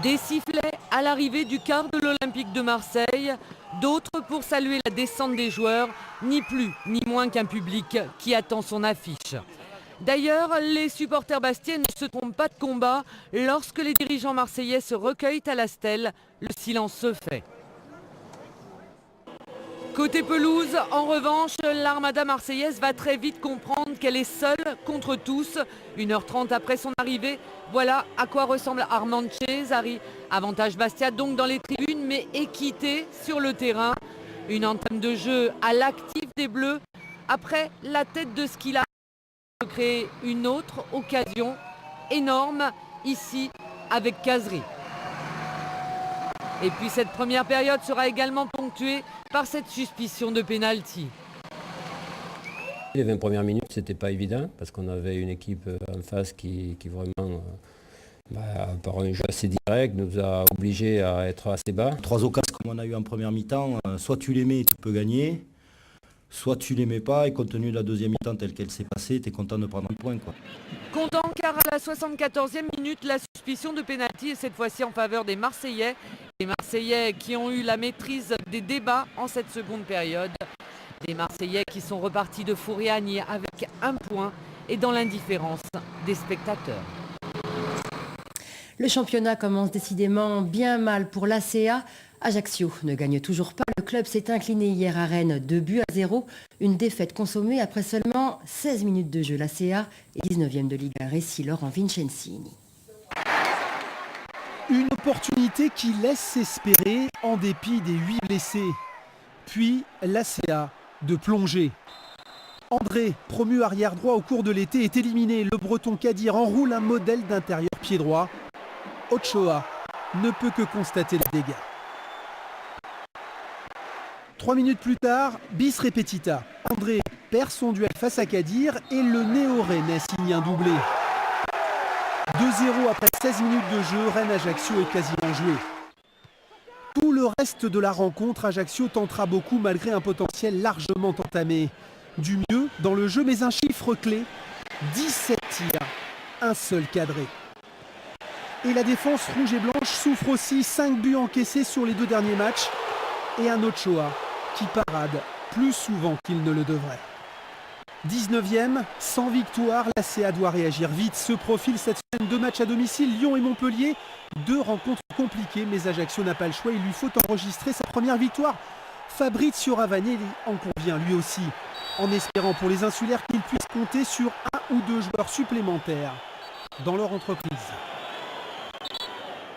Des sifflets à l'arrivée du quart de l'Olympique de Marseille, d'autres pour saluer la descente des joueurs, ni plus ni moins qu'un public qui attend son affiche. D'ailleurs, les supporters bastiais ne se trompent pas de combat. Lorsque les dirigeants marseillais se recueillent à la stèle, le silence se fait. Côté pelouse, en revanche, l'armada marseillaise va très vite comprendre qu'elle est seule contre tous. 1h30 après son arrivée, voilà à quoi ressemble Armand Cesari. Avantage Bastia donc dans les tribunes, mais équité sur le terrain. Une entame de jeu à l'actif des Bleus. Après la tête de Skila, créer une autre occasion énorme ici avec Kazri. Et puis cette première période sera également ponctuée par cette suspicion de pénalty. Les 20 premières minutes, c'était pas évident parce qu'on avait une équipe en face qui vraiment, par un jeu assez direct, nous a obligés à être assez bas. 3 occasions comme on a eu en première mi-temps, soit tu les mets et tu peux gagner, soit tu les mets pas et compte tenu de la deuxième mi-temps telle qu'elle s'est passée, tu es content de prendre un point, quoi. Content car à la 74e minute, la suspicion de pénalty est cette fois-ci en faveur des Marseillais. Les Marseillais qui ont eu la maîtrise des débats en cette seconde période. Des Marseillais qui sont repartis de Fouriani avec un point et dans l'indifférence des spectateurs. Le championnat commence décidément bien mal pour l'ACA. Ajaccio ne gagne toujours pas. Le club s'est incliné hier à Rennes 2-0. Une défaite consommée après seulement 16 minutes de jeu. L'ACA est 19e de Ligue 1. Récit Laurent Vincencini. Une opportunité qui laisse espérer en dépit des 8 blessés. Puis l'ACA de plonger. André, promu arrière droit au cours de l'été, est éliminé. Le breton Kadir enroule un modèle d'intérieur pied droit. Ochoa ne peut que constater les dégâts. 3 minutes plus tard, bis repetita. André perd son duel face à Kadir et le néo-rennais signe un doublé. 2-0 après 16 minutes de jeu, Rennes-Ajaccio est quasiment joué. Tout le reste de la rencontre, Ajaccio tentera beaucoup malgré un potentiel largement entamé. Du mieux dans le jeu, mais un chiffre clé, 17 tirs, un seul cadré. Et la défense rouge et blanche souffre aussi, 5 buts encaissés sur les 2 derniers matchs et un Ochoa qui parade plus souvent qu'il ne le devrait. 19e, sans victoire, l'ACA doit réagir vite. Se profile cette semaine 2 matchs à domicile, Lyon et Montpellier. 2 rencontres compliquées, mais Ajaccio n'a pas le choix. Il lui faut enregistrer sa première victoire. Fabrizio Ravanelli en convient lui aussi, en espérant pour les insulaires qu'ils puissent compter sur 1 ou 2 joueurs supplémentaires dans leur entreprise.